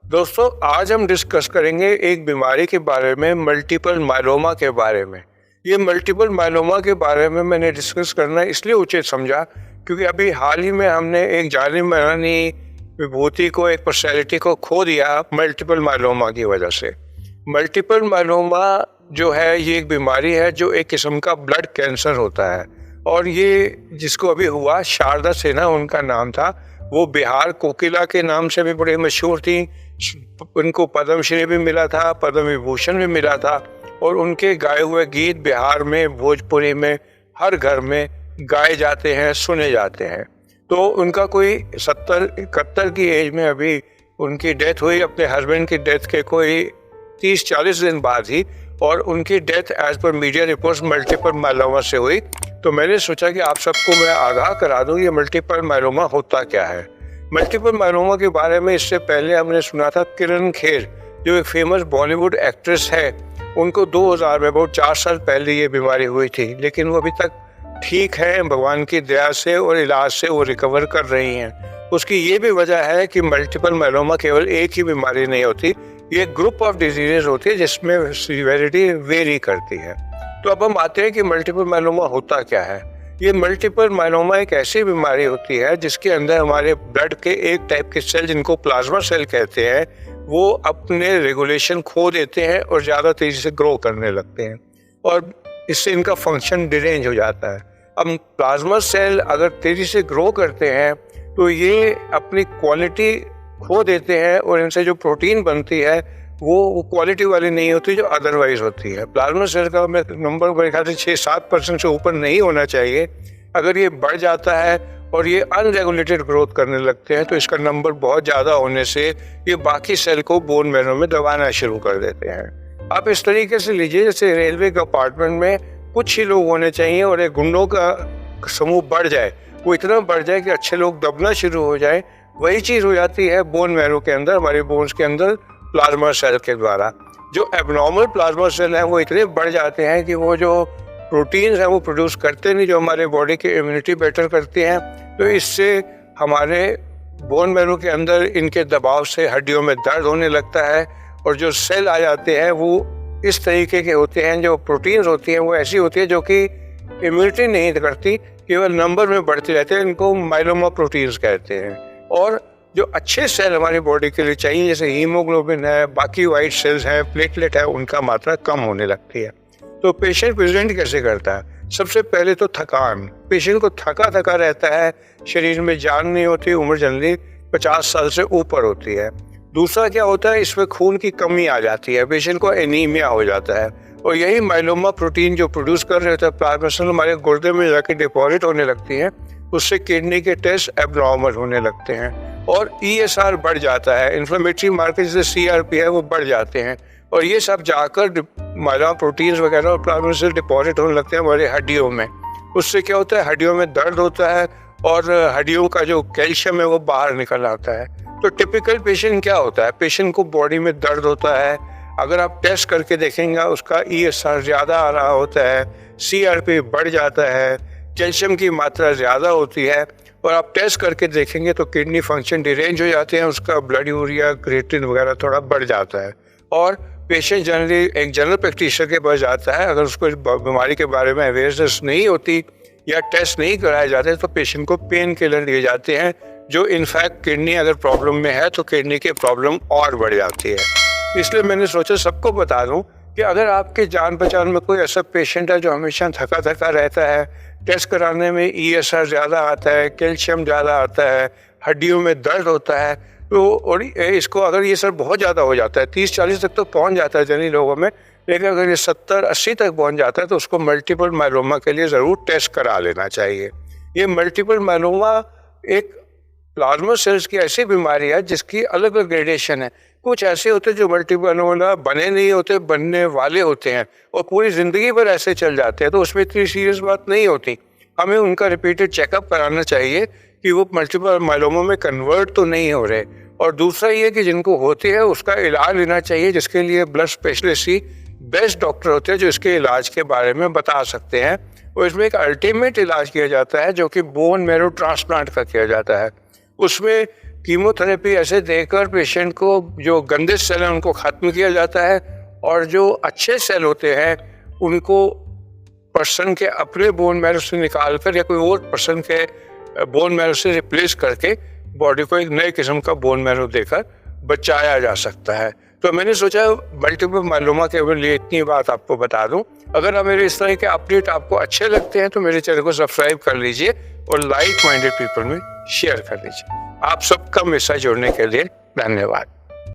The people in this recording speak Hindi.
दोस्तों, आज हम डिस्कस करेंगे एक बीमारी के बारे में, मल्टीपल मायलोमा के बारे में। ये मल्टीपल मायलोमा के बारे में मैंने डिस्कस करना इसलिए उचित समझा क्योंकि अभी हाल ही में हमने एक जानी-मानी विभूति को, एक पर्सनैलिटी को खो दिया मल्टीपल मायलोमा की वजह से। मल्टीपल मायलोमा जो है ये एक बीमारी है जो एक किस्म का ब्लड कैंसर होता है और ये जिसको अभी हुआ, शारदा सिन्हा उनका नाम था। वो बिहार कोकिला के नाम से भी बड़ी मशहूर थी। उनको पद्मश्री भी मिला था, पद्म विभूषण भी मिला था और उनके गाए हुए गीत बिहार में, भोजपुरी में हर घर में गाए जाते हैं, सुने जाते हैं। तो उनका कोई 70-71 की एज में अभी उनकी डेथ हुई, अपने हस्बैंड की डेथ के कोई 30-40 दिन बाद ही, और उनकी डेथ एज पर मीडिया रिपोर्ट्स मल्टीपल मायलोमा से हुई। तो मैंने सोचा कि आप सबको मैं आगाह करा दूं ये मल्टीपल मायलोमा होता क्या है। मल्टीपल मायलोमा के बारे में इससे पहले हमने सुना था किरण खेर, जो एक फेमस बॉलीवुड एक्ट्रेस है। उनको 2000 में, बहुत 4 साल पहले ये बीमारी हुई थी, लेकिन वो अभी तक ठीक है भगवान की दया से, और इलाज से वो रिकवर कर रही हैं। उसकी ये भी वजह है कि मल्टीपल मायलोमा केवल एक ही बीमारी नहीं होती, ये ग्रुप ऑफ डिजीजेज होती है जिसमें सीवियरिटी वेरी करती है। तो अब हम आते हैं कि मल्टीपल मायलोमा होता क्या है। ये मल्टीपल मायलोमा एक ऐसी बीमारी होती है जिसके अंदर हमारे ब्लड के एक टाइप के सेल, जिनको प्लाज्मा सेल कहते हैं, वो अपने रेगुलेशन खो देते हैं और ज़्यादा तेजी से ग्रो करने लगते हैं और इससे इनका फंक्शन डिरेंज हो जाता है। अब प्लाज्मा सेल अगर तेजी से ग्रो करते हैं तो ये अपनी क्वालिटी खो देते हैं और इनसे जो प्रोटीन बनती है वो क्वालिटी वाली नहीं होती जो अदरवाइज होती है। प्लाज्मा सेल का नंबर मेरे ख्याल से 6-7% से ऊपर नहीं होना चाहिए। अगर ये बढ़ जाता है और ये अनरेगुलेटेड ग्रोथ करने लगते हैं तो इसका नंबर बहुत ज़्यादा होने से ये बाकी सेल को बोन मैरो में दबाना शुरू कर देते हैं। आप इस तरीके से लीजिए जैसे रेलवे कंपार्टमेंट में कुछ ही लोग होने चाहिए और एक गुंडों का समूह बढ़ जाए, वो इतना बढ़ जाए कि अच्छे लोग दबना शुरू हो जाए। वही चीज़ हो जाती है बोन मैरो के अंदर, हमारे बोन्स के अंदर प्लाज्मा सेल के द्वारा। जो एबनॉर्मल प्लाज्मा सेल हैं वो इतने बढ़ जाते हैं कि वो जो प्रोटीन्स हैं वो प्रोड्यूस करते नहीं, जो हमारे बॉडी की इम्यूनिटी बेटर करती हैं। तो इससे हमारे बोन मैरो के अंदर इनके दबाव से हड्डियों में दर्द होने लगता है और जो सेल आ जाते हैं वो इस तरीके के होते हैं, जो प्रोटीन्स होती हैं वो ऐसी होती है जो कि इम्यूनिटी नहीं करती, केवल नंबर में बढ़ते रहते हैं। इनको माइलोमा प्रोटीन्स कहते हैं। और जो अच्छे सेल हमारी बॉडी के लिए चाहिए, जैसे हीमोग्लोबिन है, बाकी वाइट सेल्स हैं, प्लेटलेट है, उनका मात्रा कम होने लगती है। तो पेशेंट प्रेजेंट कैसे करता है? सबसे पहले तो थकान। पेशेंट को थका थका रहता है, शरीर में जान नहीं होती, उम्र जनरली 50 साल से ऊपर होती है। दूसरा क्या होता है, इसमें खून की कमी आ जाती है, पेशेंट को एनीमिया हो जाता है और यही माइलोमा प्रोटीन जो प्रोड्यूस कर रहे होते हैं प्लाज्मा सेल हमारे गुर्दे में जाके डिपॉजिट होने लगती हैं, उससे किडनी के टेस्ट एबनॉर्मल होने लगते हैं और ESR बढ़ जाता है। इन्फ्लेमेटरी मार्कर जैसे CRP है वो बढ़ जाते हैं और ये सब जाकर माइलोमा प्रोटीन्स वगैरह और प्लाज्मा सेल डिपॉजिट होने लगते हैं हमारे हड्डियों में। उससे क्या होता है, हड्डियों में दर्द होता है और हड्डियों का जो कैल्शियम है वो बाहर निकल आता है। तो टिपिकल पेशेंट क्या होता है, पेशेंट को बॉडी में दर्द होता है। अगर आप टेस्ट करके देखेंगे उसका ESR ज़्यादा आ रहा होता है, CRP बढ़ जाता है, कैल्शियम की मात्रा ज़्यादा होती है और आप टेस्ट करके देखेंगे तो किडनी फंक्शन डिरेंज हो जाते हैं, उसका ब्लड यूरिया, क्रिएटिनिन वगैरह थोड़ा बढ़ जाता है और पेशेंट जनरली एक जनरल प्रैक्टिशनर के पास जाता है। अगर उसको इस बीमारी के बारे में अवेयरनेस नहीं होती या टेस्ट नहीं कराए जाते तो पेशेंट को पेन किलर दिए जाते हैं, जो इनफैक्ट किडनी अगर प्रॉब्लम में है तो किडनी की प्रॉब्लम और बढ़ जाती है। इसलिए मैंने सोचा सबको बता दूं कि अगर आपके जान पहचान में कोई ऐसा पेशेंट है जो हमेशा थका थका रहता है, टेस्ट कराने में ESR ज़्यादा आता है, कैल्शियम ज़्यादा आता है, हड्डियों में दर्द होता है, तो और इसको अगर ये सब बहुत ज़्यादा हो जाता है, 30-40 तक तो पहुंच जाता है जनरली लोगों में, लेकिन अगर ये 70-80 तक पहुंच जाता है तो उसको मल्टीपल माइलोमा के लिए ज़रूर टेस्ट करा लेना चाहिए। ये मल्टीपल माइलोमा एक प्लाज्मा सेल्स की ऐसी बीमारी है जिसकी अलग अलग ग्रेडेशन है। कुछ ऐसे होते हैं जो मल्टीपल माइलोमा बने नहीं होते, बनने वाले होते हैं और पूरी ज़िंदगी भर ऐसे चल जाते हैं, तो उसमें इतनी सीरियस बात नहीं होती। हमें उनका रिपीटेड चेकअप कराना चाहिए कि वो मल्टीपल माइलोमा में कन्वर्ट तो नहीं हो रहे। और दूसरा ये कि जिनको होते हैं उसका इलाज लेना चाहिए, जिसके लिए ब्लड स्पेशलिस्ट ही बेस्ट डॉक्टर होते हैं जो इसके इलाज के बारे में बता सकते हैं। और इसमें एक अल्टीमेट इलाज किया जाता है जो कि बोन मैरो ट्रांसप्लांट का किया जाता है। उसमें कीमोथेरेपी ऐसे देकर पेशेंट को जो गंदे सेल हैं उनको ख़त्म किया जाता है और जो अच्छे सेल होते हैं उनको पर्सन के अपने बोन मैरो से निकाल कर या कोई और पर्सन के बोन मैरो से रिप्लेस करके बॉडी को एक नए किस्म का बोन मैरो देकर बचाया जा सकता है। तो मैंने सोचा मल्टीपल मायलोमा के लिए इतनी बात आपको बता दूं। अगर मेरे इस तरह के अपडेट आपको अच्छे लगते हैं तो मेरे चैनल को सब्सक्राइब कर लीजिए और लाइक माइंडेड पीपल में शेयर कर लीजिए। आप सबका मेरे साथ जुड़ने के लिए धन्यवाद।